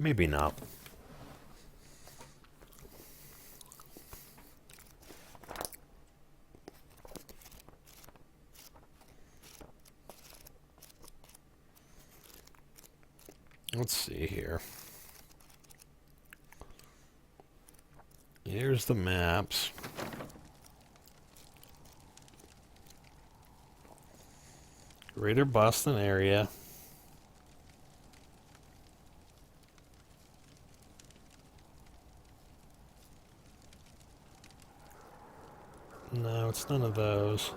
Maybe not. Let's see here. Here's the maps. Greater Boston area. No, it's none of those.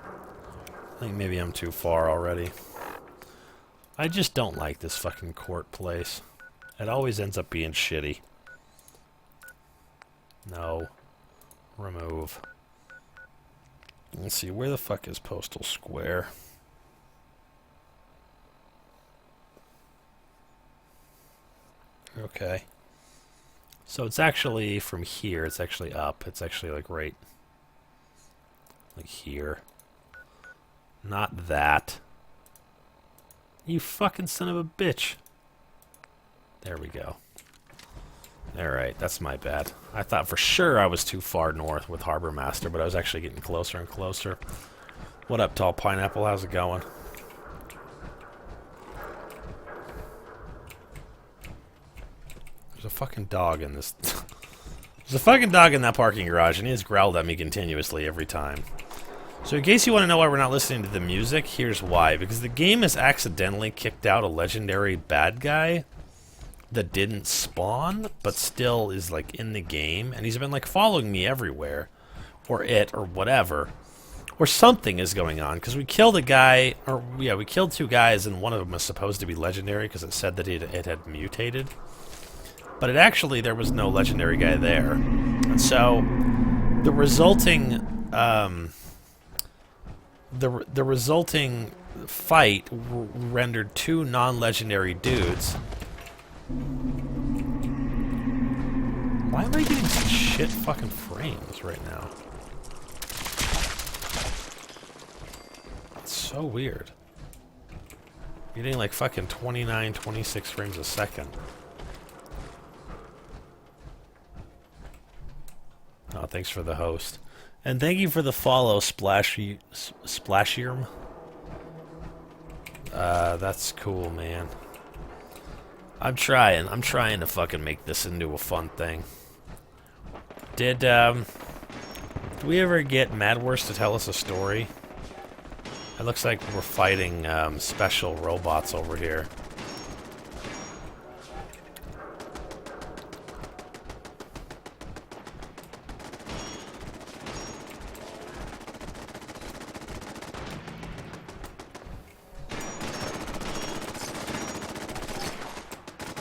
I think maybe I'm too far already. I just don't like this fucking court place. It always ends up being shitty. No. Remove. Let's see, where the fuck is Postal Square? Okay. So it's actually from here, it's actually up. It's actually like right... like here. Not that. You fucking son of a bitch. There we go. Alright, that's my bad. I thought for sure I was too far north with Harbor Master, but I was actually getting closer and closer. What up, Tall Pineapple? How's it going? There's a fucking dog in this... There's a fucking dog in that parking garage, and he has growled at me continuously every time. So in case you want to know why we're not listening to the music, here's why. Because the game has accidentally kicked out a legendary bad guy that didn't spawn, but still is like in the game, and he's been like following me everywhere. Or it, or whatever. Or something is going on, because we killed a guy, or yeah, we killed two guys, and one of them was supposed to be legendary, because it said that it had mutated. But it actually, there was no legendary guy there. And so, the resulting, the resulting fight rendered two non-legendary dudes. Why am I getting such shit fucking frames right now? It's so weird. You're getting like fucking 29, 26 frames a second. Oh, thanks for the host. And thank you for the follow, Splashium. That's cool, man. I'm trying to fucking make this into a fun thing. Did we ever get Madworst to tell us a story? It looks like we're fighting, special robots over here.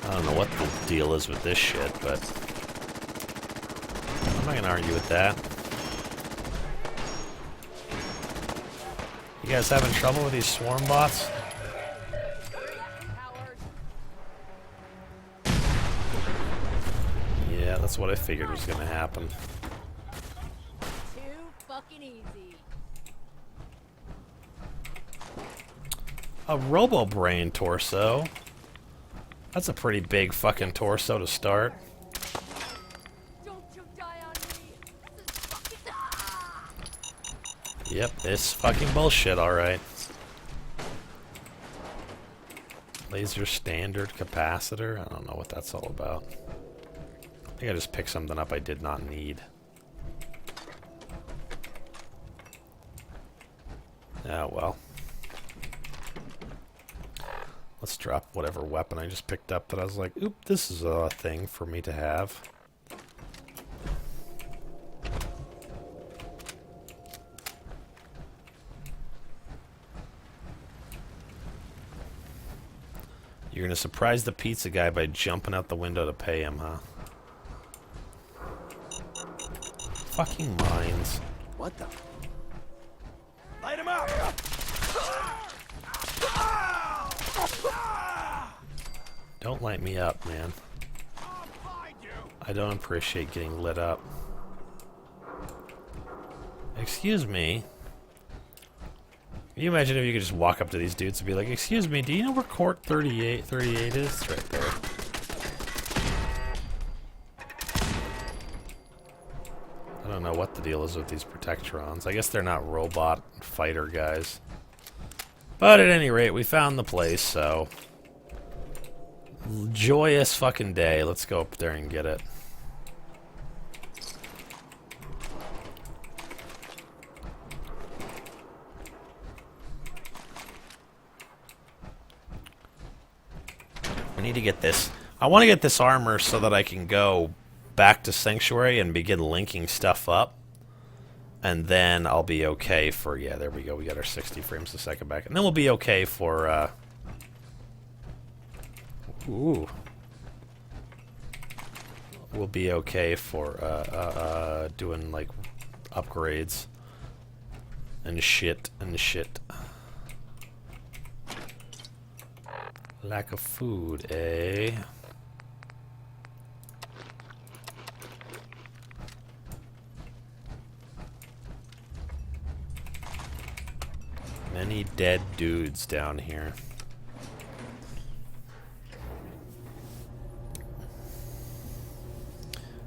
I don't know what the deal is with this shit, but I'm not gonna argue with that. You guys having trouble with these swarm bots? Yeah, that's what I figured was gonna happen. Too fucking easy. A Robo-Brain torso. That's a pretty big fucking torso to start. Don't you die on me. This is fucking Yep, it's fucking bullshit, alright. Laser standard capacitor? I don't know what that's all about. I think I just picked something up I did not need. Ah, well. Let's drop whatever weapon I just picked up that I was like, oop, this is a thing for me to have. You're gonna surprise the pizza guy by jumping out the window to pay him, huh? Fucking mines. What the? Light him up! Don't light me up, man. I don't appreciate getting lit up. Excuse me. Can you imagine if you could just walk up to these dudes and be like, excuse me, do you know where court 38 is? It's right there. deal is with these Protectrons. I guess they're not robot fighter guys. But at any rate, we found the place, so... joyous fucking day. Let's go up there and get it. I need to get this. I want to get this armor so that I can go back to Sanctuary and begin linking stuff up. And then I'll be okay for... yeah, there we go. We got our 60 frames a second back. And then we'll be okay for... ooh. We'll be okay for doing, like, upgrades. And shit. Lack of food, eh? Many dead dudes down here.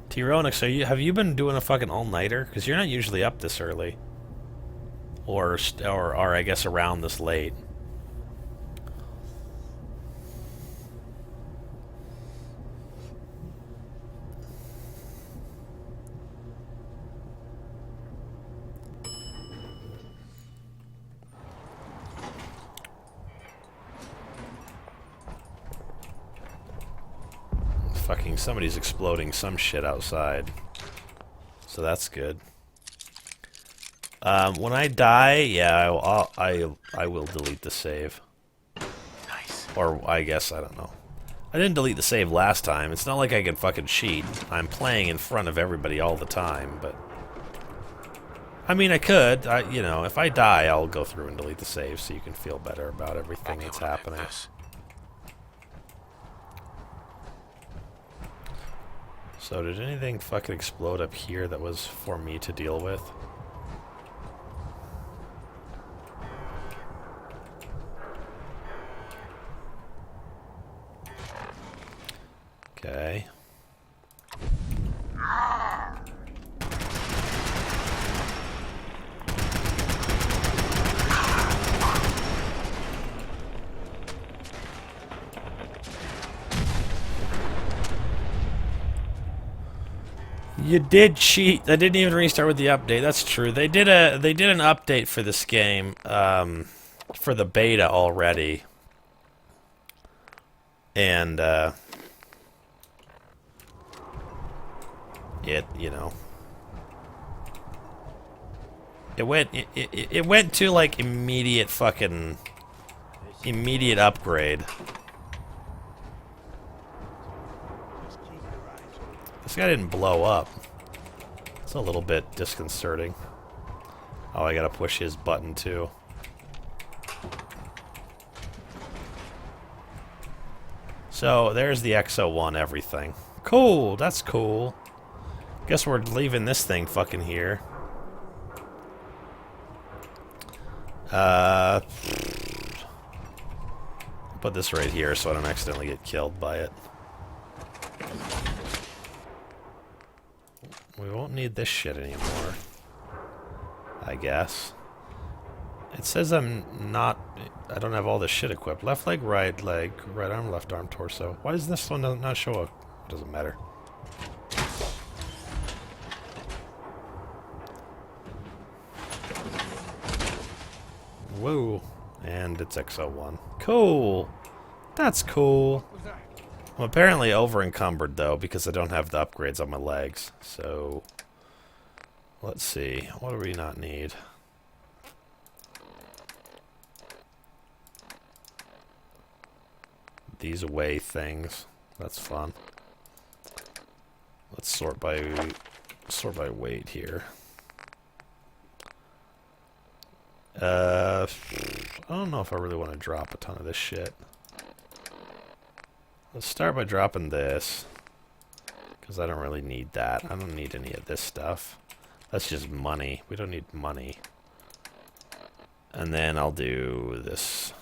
Tyronix, have you been doing a fucking all-nighter? Because you're not usually up this early. Or I guess around this late. Fucking somebody's exploding some shit outside. So that's good. When I die, yeah, I will delete the save. Nice. Or I guess, I don't know. I didn't delete the save last time. It's not like I can fucking cheat. I'm playing in front of everybody all the time, but... I mean, I could. You know, if I die, I'll go through and delete the save so you can feel better about everything that's happening. So did anything fucking explode up here that was for me to deal with? Okay. You did cheat. I didn't even restart with the update. That's true. They did an update for this game, for the beta already. And you know, it went to like immediate upgrade. This guy didn't blow up. It's a little bit disconcerting. Oh, I gotta push his button too. So, there's the XO1 everything. Cool, that's cool. Guess we're leaving this thing fucking here. Put this right here so I don't accidentally get killed by it. We won't need this shit anymore, I guess. It says I don't have all this shit equipped. Left leg, right arm, left arm, torso. Why does this one not show up? Doesn't matter. Whoa. And it's XO1. Cool. That's cool. I'm apparently over-encumbered, though, because I don't have the upgrades on my legs. So, let's see. What do we not need? These away things. That's fun. Let's sort by weight here. I don't know if I really want to drop a ton of this shit. Let's start by dropping this, because I don't really need that. I don't need any of this stuff. That's just money. We don't need money. And then I'll do this.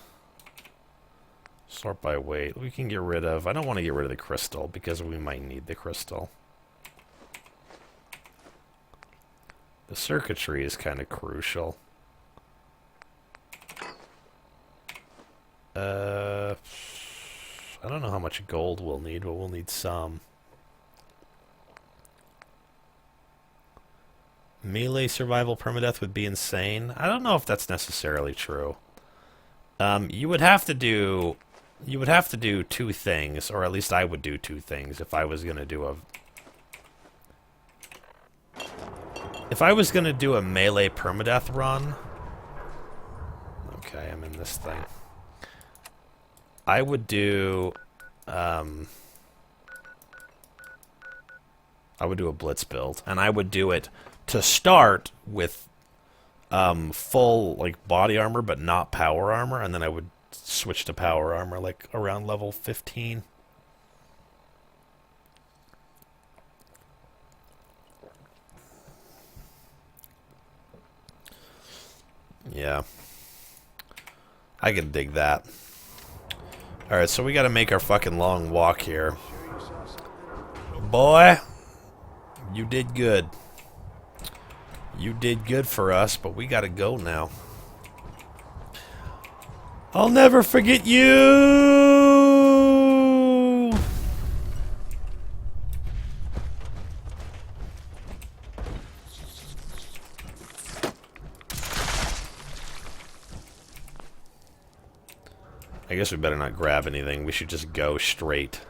Sort by weight. We can get rid of... I don't want to get rid of the crystal, because we might need the crystal. The circuitry is kind of crucial. I don't know how much gold we'll need, but we'll need some. Melee survival permadeath would be insane. I don't know if that's necessarily true. You would have to do two things, or at least I would do two things if I was gonna do a melee permadeath run. Okay, I'm in this thing. I would do a blitz build, and I would do it to start with full like body armor but not power armor, and then I would switch to power armor like around level 15. Yeah. I can dig that. Alright, so we gotta make our fucking long walk here. Boy, you did good. You did good for us, but we gotta go now. I'll never forget you! I guess we better not grab anything. We should just go straight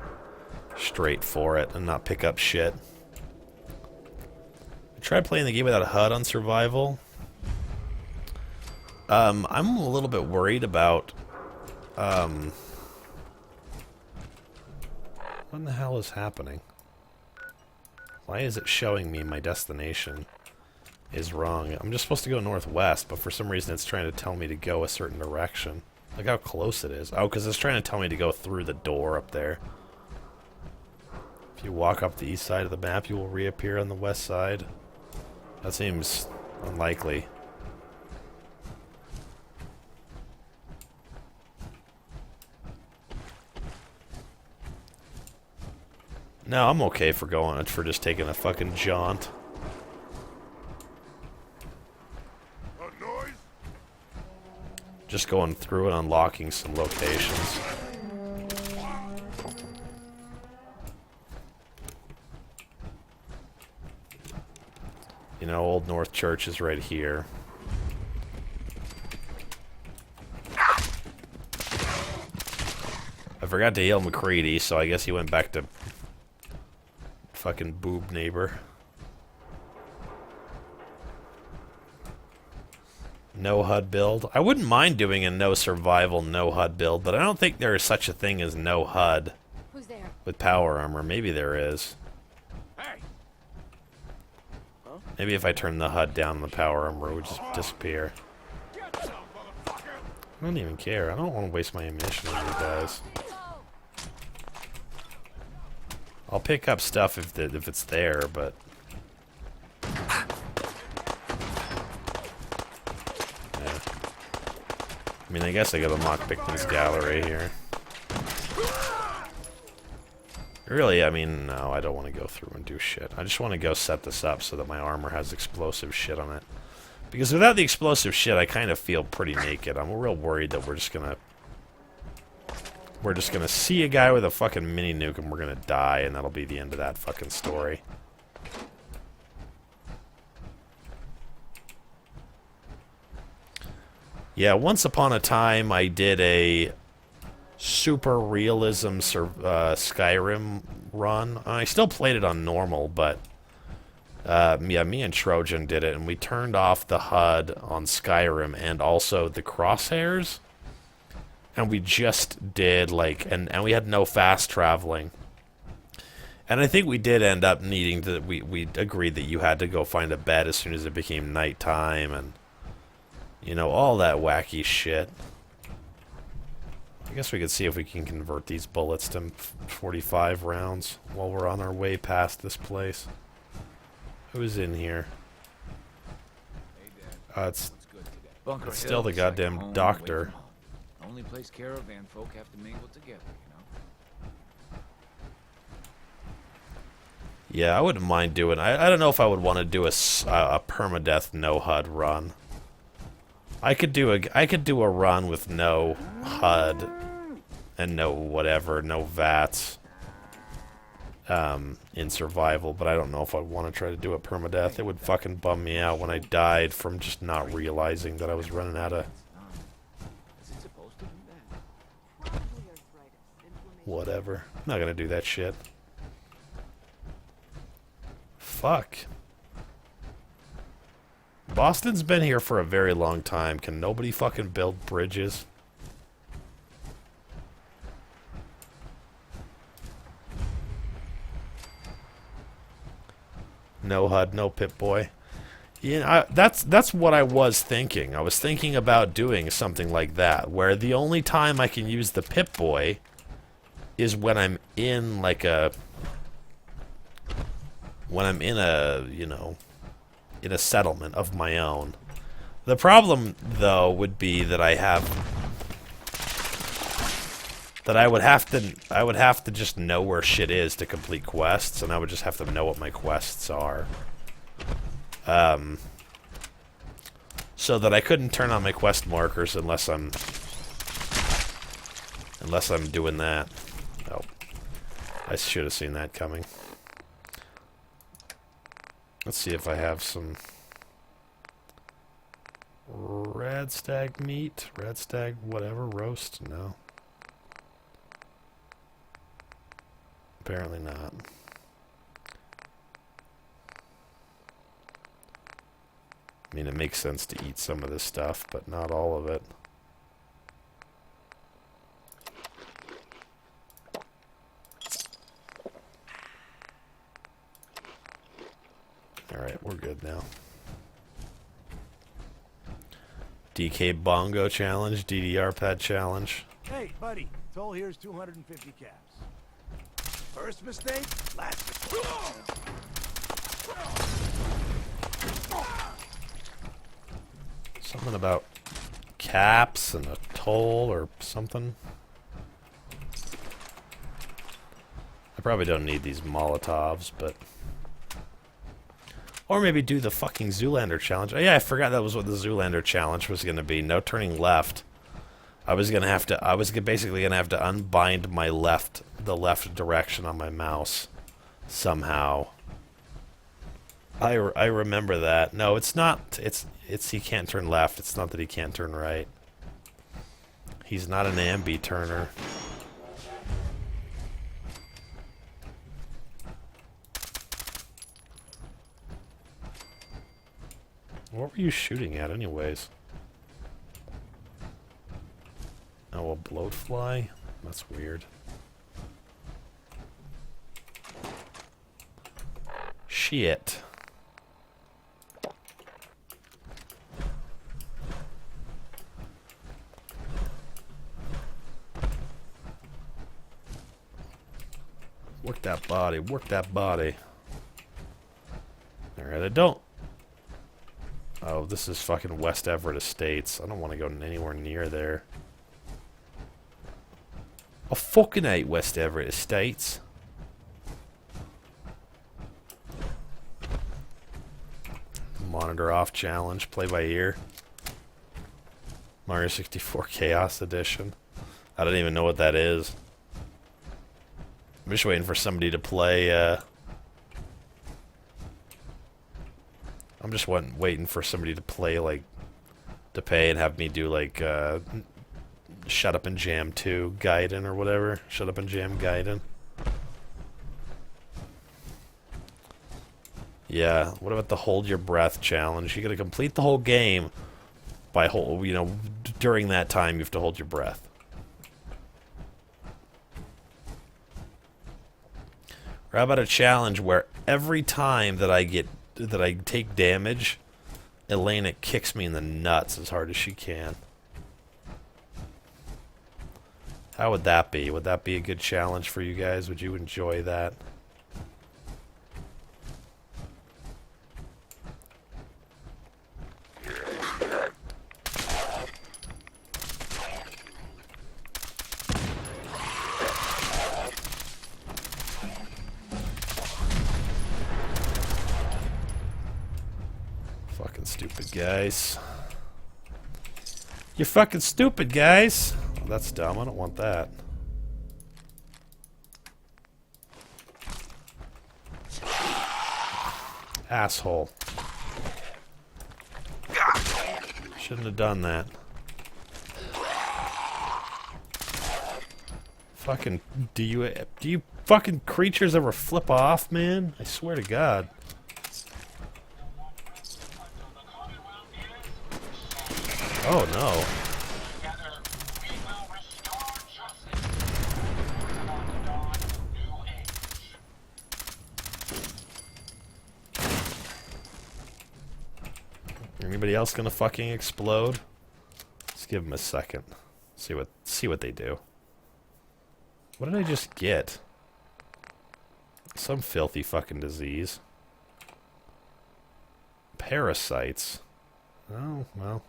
for it and not pick up shit. I tried playing the game without a HUD on survival. I'm a little bit worried about what in the hell is happening? Why is it showing me my destination is wrong? I'm just supposed to go northwest, but for some reason it's trying to tell me to go a certain direction. Look how close it is. Oh, because it's trying to tell me to go through the door up there. If you walk up the east side of the map, you will reappear on the west side. That seems unlikely. No, I'm okay for just taking a fucking jaunt. Just going through and unlocking some locations. You know, Old North Church is right here. I forgot to heal McCready, so I guess he went back to fucking boob neighbor. No HUD build. I wouldn't mind doing a no survival, no HUD build, but I don't think there is such a thing as no HUD. Who's there? With power armor. Maybe there is. Hey. Huh? Maybe if I turn the HUD down, the power armor would just disappear. Get some, motherfucker. I don't even care. I don't want to waste my ammunition on you guys. I'll pick up stuff if it's there, but... Yeah. I mean, I guess I gotta mock Bickman's gallery here. Really, I mean, no, I don't want to go through and do shit. I just want to go set this up so that my armor has explosive shit on it. Because without the explosive shit, I kind of feel pretty naked. I'm real worried that we're just gonna see a guy with a fucking mini nuke and we're gonna die, and that'll be the end of that fucking story. Yeah, once upon a time I did a super realism Skyrim run. I still played it on normal, but yeah, me and Trojan did it, and we turned off the HUD on Skyrim and also the crosshairs. And we just did, like, and we had no fast traveling. And I think we did end up needing to, we agreed that you had to go find a bed as soon as it became nighttime, and, you know, all that wacky shit. I guess we could see if we can convert these bullets to 45 rounds while we're on our way past this place. Who's in here? It's still the goddamn doctor. Only place caravan folk have to mingle together, you know? Yeah, I wouldn't mind doing... I don't know if I would want to do a permadeath no HUD run. I could do a run with no HUD and no whatever, no VATS in survival, but I don't know if I'd want to try to do a permadeath. It would fucking bum me out when I died from just not realizing that I was running out of Is it supposed to do that? Probably arthritis, inflammation. whatever. I'm not gonna do that shit. Fuck. Boston's been here for a very long time. Can nobody fucking build bridges? No HUD, no Pip-Boy. Yeah, that's what I was thinking. I was thinking about doing something like that, where the only time I can use the Pip-Boy is when I'm in like a... when I'm in a, you know, in a settlement of my own. The problem, though, would be that I would have to just know where shit is to complete quests, and I would just have to know what my quests are. So that I couldn't turn on my quest markers unless I'm doing that. Oh, I should have seen that coming. Let's see if I have some red stag meat, red stag whatever, roast, no. Apparently not. I mean, it makes sense to eat some of this stuff, but not all of it. Alright, we're good now. DK Bongo Challenge, DDR Pad Challenge. Hey, buddy. Toll here's 250 caps. First mistake, last mistake. Something about caps and a toll or something. I probably don't need these Molotovs, but... Or maybe do the fucking Zoolander challenge. Oh yeah, I forgot that was what the Zoolander challenge was going to be. No turning left. I was basically gonna have to unbind my the left direction on my mouse somehow. I remember that. No, it's not. It's he can't turn left. It's not that he can't turn right. He's not an ambi turner. What were you shooting at, anyways? Oh, a bloatfly? That's weird. Shit. Work that body, work that body. Alright, I don't... Oh, this is fucking West Everett Estates. I don't want to go anywhere near there. I fucking hate West Everett Estates. Monitor off challenge, play by ear. Mario 64 Chaos Edition. I don't even know what that is. I'm just waiting for somebody to play, I'm just waiting for somebody to play, like, to pay and have me do, like, Shut Up and Jam 2 Gaiden or whatever. Shut Up and Jam Gaiden. Yeah, what about the Hold Your Breath challenge? You gotta complete the whole game by during that time you have to hold your breath. Or how about a challenge where every time that I take damage, Elena kicks me in the nuts as hard as she can. How would that be? Would that be a good challenge for you guys? Would you enjoy that? Stupid guys. You're fucking stupid, guys! Oh, that's dumb. I don't want that. Asshole. Shouldn't have done that. Fucking, do you fucking creatures ever flip off, man? I swear to God. Oh no. Anybody else gonna fucking explode? Let's give them a second. See what they do. What did I just get? Some filthy fucking disease. Parasites. Oh, well.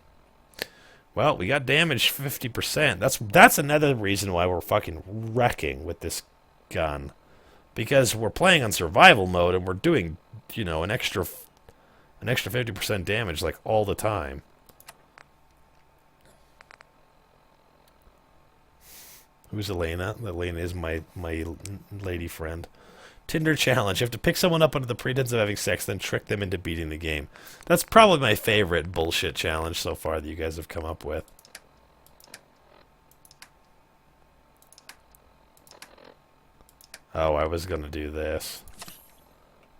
Well, we got damaged 50%. That's another reason why we're fucking wrecking with this gun. Because we're playing on survival mode and we're doing, you know, an extra 50% damage like all the time. Who's Elena? Elena is my lady friend. Tinder challenge. You have to pick someone up under the pretense of having sex, then trick them into beating the game. That's probably my favorite bullshit challenge so far that you guys have come up with. Oh, I was gonna do this.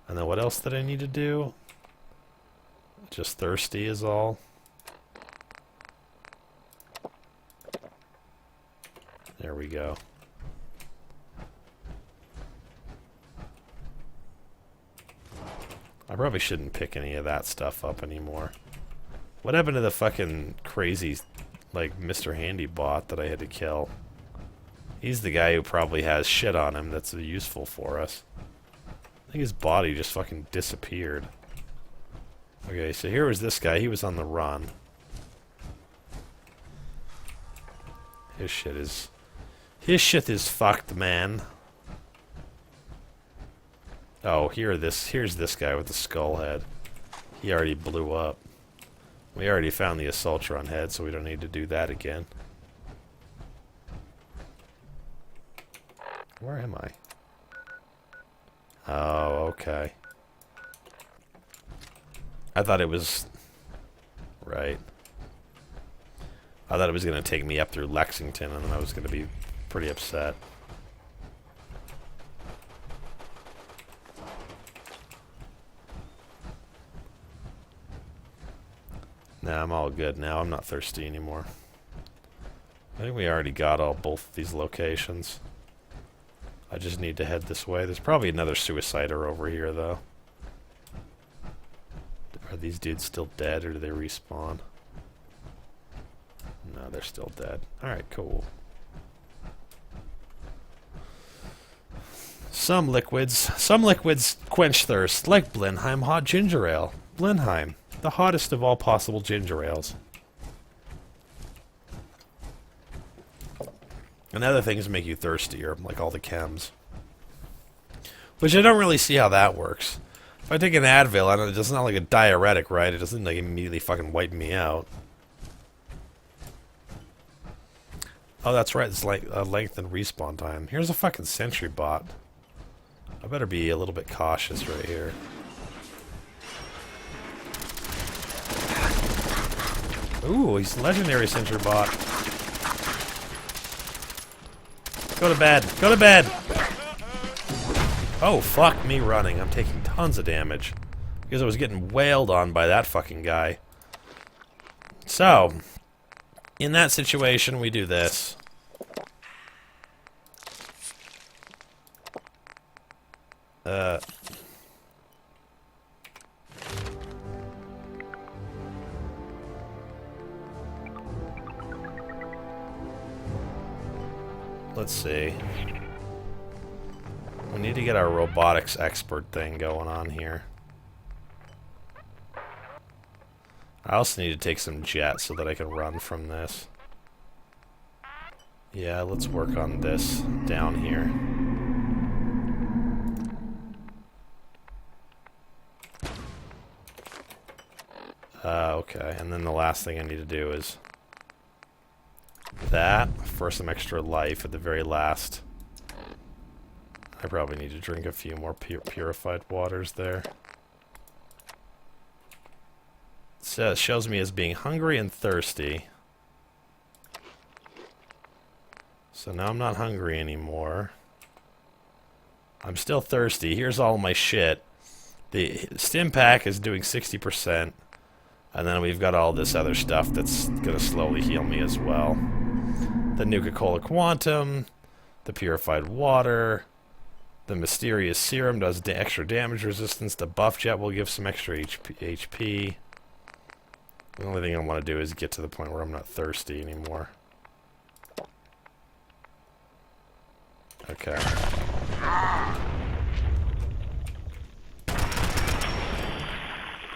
And then what else did I need to do? Just thirsty is all. There we go. I probably shouldn't pick any of that stuff up anymore. What happened to the fucking crazy, like, Mr. Handy bot that I had to kill? He's the guy who probably has shit on him that's useful for us. I think his body just fucking disappeared. Okay, so here was this guy. He was on the run. His shit is fucked, man. Oh, here's this guy with the skull head. He already blew up. We already found the Assaultron head, so we don't need to do that again. Where am I? Oh, okay. I thought it was... Right. I thought it was going to take me up through Lexington, and then I was going to be pretty upset. Nah, I'm all good now. I'm not thirsty anymore. I think we already got both these locations. I just need to head this way. There's probably another suicider over here, though. Are these dudes still dead, or do they respawn? No, they're still dead. Alright, cool. Some liquids quench thirst, like Blenheim Hot Ginger Ale. Blenheim, the hottest of all possible ginger ales. And other things make you thirstier, like all the chems. Which I don't really see how that works. If I take an Advil, I don't, it's not like a diuretic, right? It doesn't like immediately fucking wipe me out. Oh, that's right. It's like a lengthened respawn time. Here's a fucking sentry bot. I better be a little bit cautious right here. Ooh, he's a legendary sentry bot. Go to bed. Go to bed. Oh, fuck me running. I'm taking tons of damage. Because I was getting wailed on by that fucking guy. So, in that situation, we do this. Let's see. We need to get our robotics expert thing going on here. I also need to take some jet so that I can run from this. Yeah, let's work on this down here. Okay, and then the last thing I need to do is that for some extra life at the very last. I probably need to drink a few more purified waters there. So it shows me as being hungry and thirsty. So now I'm not hungry anymore. I'm still thirsty. Here's all my shit. The stim pack is doing 60%. And then we've got all this other stuff that's going to slowly heal me as well. The Nuka-Cola Quantum, the purified water, the mysterious serum does extra damage resistance, the buff jet will give some extra HP. The only thing I want to do is get to the point where I'm not thirsty anymore. Okay.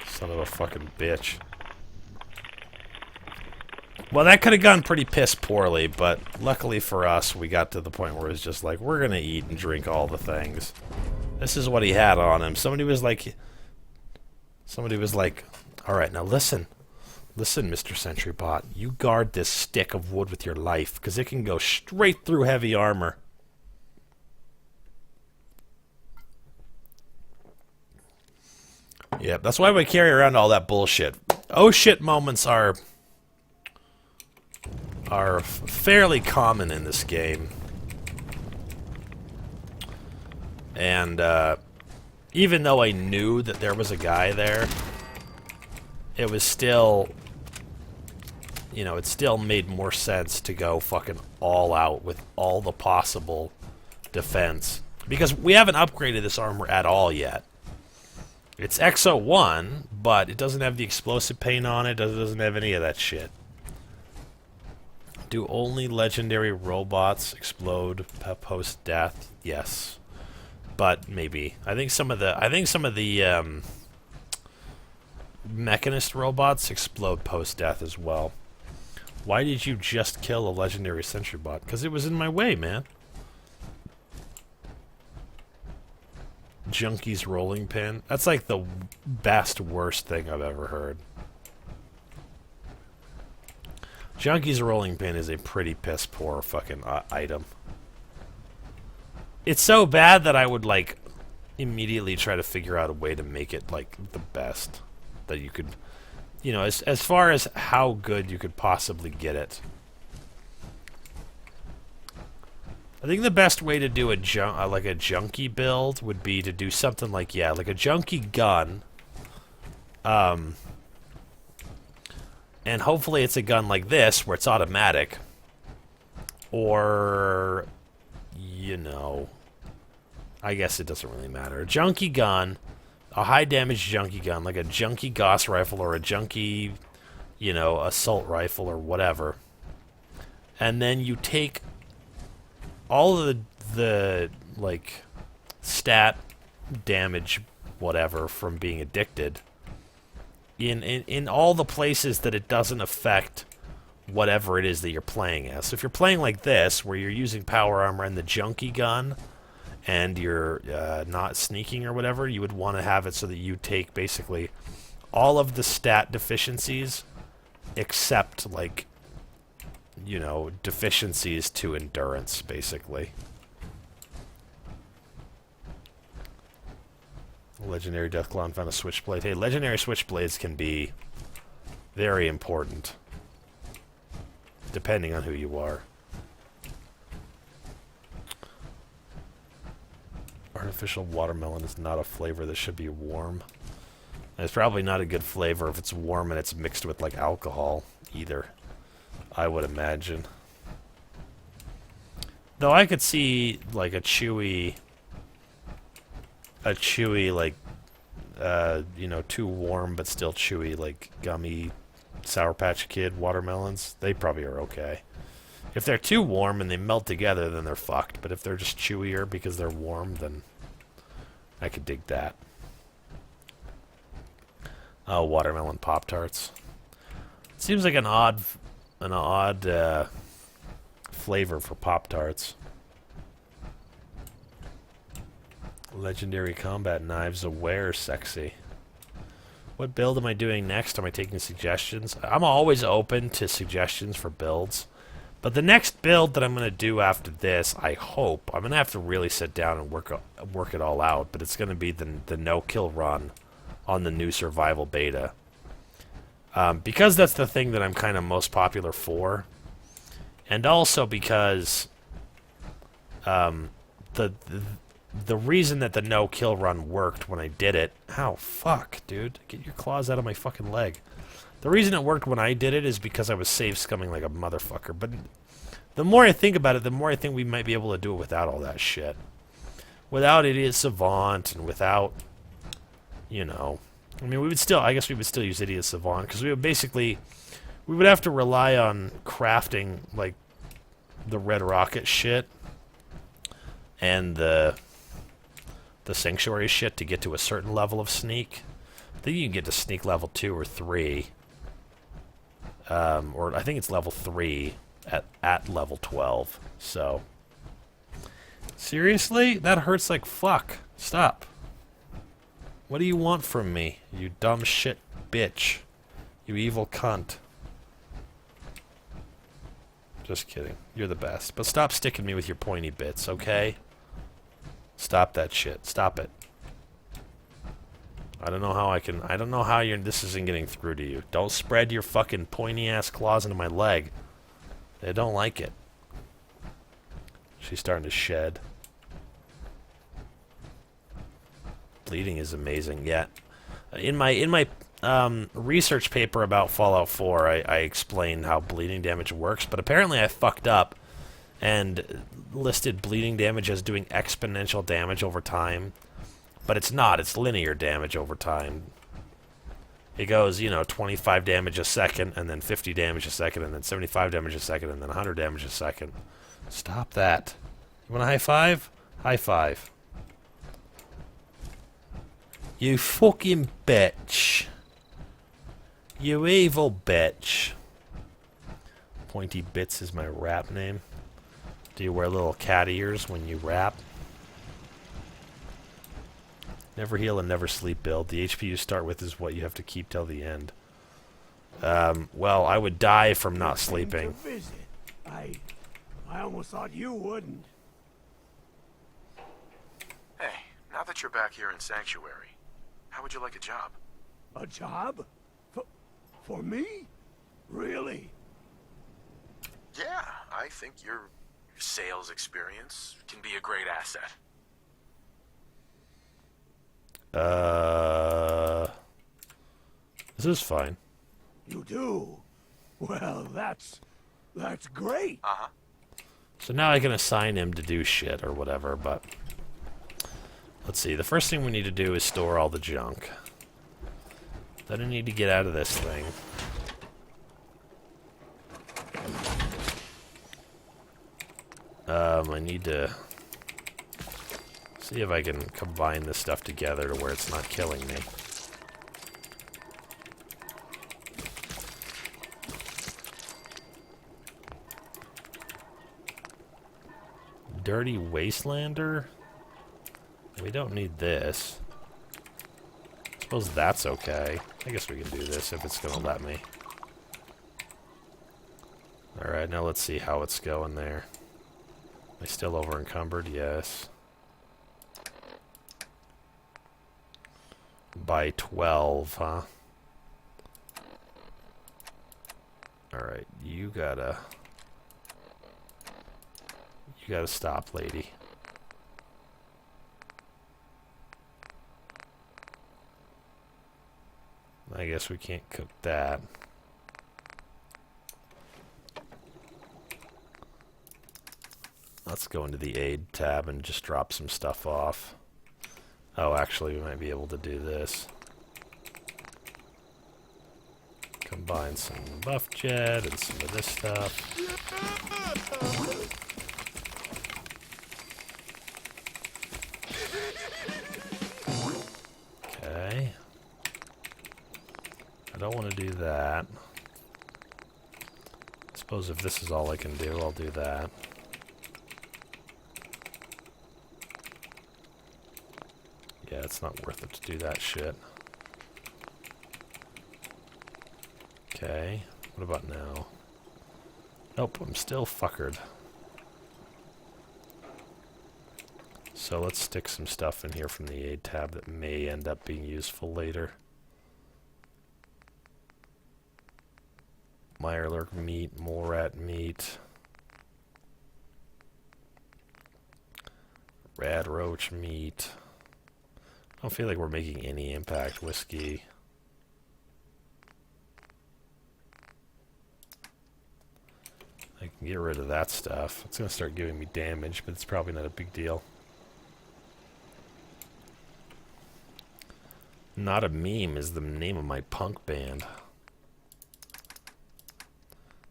Son of a fucking bitch. Well, that could have gone pretty piss poorly, but luckily for us, we got to the point where it's just like, we're gonna eat and drink all the things. This is what he had on him. Somebody was like, alright, now listen. Listen, Mr. Sentry Bot. You guard this stick of wood with your life, because it can go straight through heavy armor. Yep, that's why we carry around all that bullshit. Oh shit moments are fairly common in this game. And even though I knew that there was a guy there, it was still, you know, it still made more sense to go fucking all out with all the possible defense. Because we haven't upgraded this armor at all yet. It's XO1, but it doesn't have the explosive paint on it, doesn't have any of that shit. Do only legendary robots explode post-death? Yes. But maybe. I think some of the mechanist robots explode post-death as well. Why did you just kill a legendary sentry bot? Because it was in my way, man. Junkie's rolling pin. That's like the best worst thing I've ever heard. Junkie's rolling pin is a pretty piss poor fucking item. It's so bad that I would like immediately try to figure out a way to make it like the best that you could, you know, as far as how good you could possibly get it. I think the best way to do a like a junkie build would be to do something like, yeah, like a junkie gun. And hopefully it's a gun like this, where it's automatic. Or, you know, I guess it doesn't really matter. A junkie gun, a high damage junkie gun, like a junkie Gauss rifle or a junkie, you know, assault rifle or whatever. And then you take all of the like stat damage whatever from being addicted in all the places that it doesn't affect whatever it is that you're playing as. So if you're playing like this, where you're using power armor and the junkie gun, and you're not sneaking or whatever, you would want to have it so that you take basically all of the stat deficiencies except, like, you know, deficiencies to endurance, basically. Legendary Deathclaw found a switchblade. Hey, legendary switchblades can be very important, depending on who you are. Artificial watermelon is not a flavor that should be warm. And it's probably not a good flavor if it's warm and it's mixed with, like, alcohol, either. I would imagine. Though I could see, like, a chewy, like, you know, too warm but still chewy, like, gummy Sour Patch Kid watermelons. They probably are okay. If they're too warm and they melt together, then they're fucked. But if they're just chewier because they're warm, then I could dig that. Oh, watermelon Pop-Tarts. Seems like an odd flavor for Pop-Tarts. Legendary combat knives, aware, sexy. What build am I doing next? Am I taking suggestions? I'm always open to suggestions for builds. But the next build that I'm going to do after this, I hope, I'm going to have to really sit down and work it all out, but it's going to be the no-kill run on the new survival beta. Because that's the thing that I'm kind of most popular for, and also because the reason that the no-kill run worked when I did it... Ow, fuck, dude. Get your claws out of my fucking leg. The reason it worked when I did it is because I was save scumming like a motherfucker. But the more I think about it, the more I think we might be able to do it without all that shit. Without Idiot Savant and without, you know... I mean, I guess we would still use Idiot Savant because we would have to rely on crafting, like, the Red Rocket shit and the Sanctuary shit to get to a certain level of sneak. I think you can get to sneak level 2 or 3. Or I think it's level 3 at level 12. So, seriously? That hurts like fuck. Stop. What do you want from me, you dumb shit bitch? You evil cunt. Just kidding. You're the best. But stop sticking me with your pointy bits, okay? Stop that shit. Stop it. I don't know how this isn't getting through to you. Don't spread your fucking pointy-ass claws into my leg. They don't like it. She's starting to shed. Bleeding is amazing. Yeah. In my research paper about Fallout 4, I explained how bleeding damage works, but apparently I fucked up and listed bleeding damage as doing exponential damage over time. But it's not. It's linear damage over time. It goes, 25 damage a second, and then 50 damage a second, and then 75 damage a second, and then 100 damage a second. Stop that. You want a high five? High five. You fucking bitch. You evil bitch. Pointy Bits is my rap name. Do you wear little cat ears when you rap? Never heal and never sleep build. The HP you start with is what you have to keep till the end. Well, I would die from not sleeping. I almost thought you wouldn't. Hey, now that you're back here in Sanctuary, how would you like a job? A job? For me? Really? Yeah, I think your sales experience can be a great asset. This is fine. You do? Well, that's great. Uh-huh. So now I can assign him to do shit or whatever, but... Let's see, the first thing we need to do is store all the junk. Then I need to get out of this thing. I need to... see if I can combine this stuff together to where it's not killing me. Dirty Wastelander? We don't need this. I suppose that's okay. I guess we can do this if it's gonna let me. Alright, now let's see how it's going there. Am I still over encumbered? Yes. By 12, huh? Alright, you gotta stop, lady. I guess we can't cook that. Let's go into the aid tab and just drop some stuff off. Oh, actually, we might be able to do this. Combine some buff jet and some of this stuff. Okay. I don't want to do that. I suppose if this is all I can do, I'll do that. Yeah, it's not worth it to do that shit. Okay. What about now? Nope, I'm still fuckered. So let's stick some stuff in here from the aid tab that may end up being useful later. Mirelurk meat, mole rat meat. Rad roach meat. I don't feel like we're making any impact. Whiskey. I can get rid of that stuff. It's going to start giving me damage, but it's probably not a big deal. Not a Meme is the name of my punk band.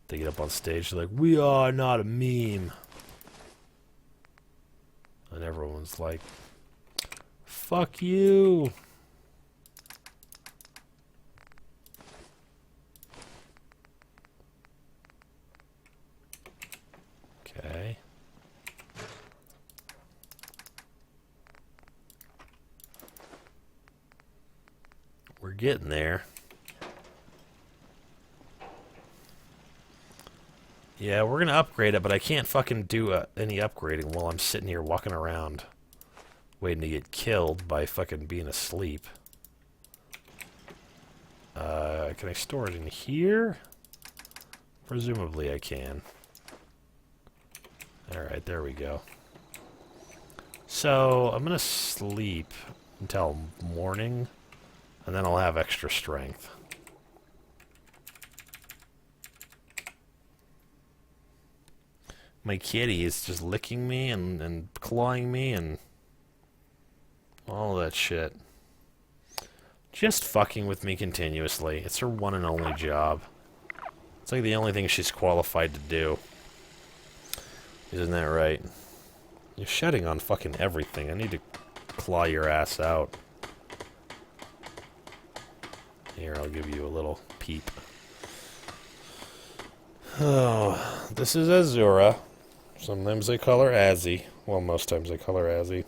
They get up on stage, they're like, "We are not a meme." And everyone's like, "Fuck you." Okay. We're getting there. Yeah, we're gonna upgrade it, but I can't fucking do any upgrading while I'm sitting here walking around waiting to get killed by fucking being asleep. Can I store it in here? Presumably I can. Alright, there we go. So, I'm gonna sleep until morning, and then I'll have extra strength. My kitty is just licking me and clawing me and all that shit. Just fucking with me continuously. It's her one and only job. It's like the only thing she's qualified to do. Isn't that right? You're shedding on fucking everything. I need to claw your ass out. Here, I'll give you a little peep. Oh, this is Azura. Sometimes they call her Azzy. Well, most times they call her Azzy.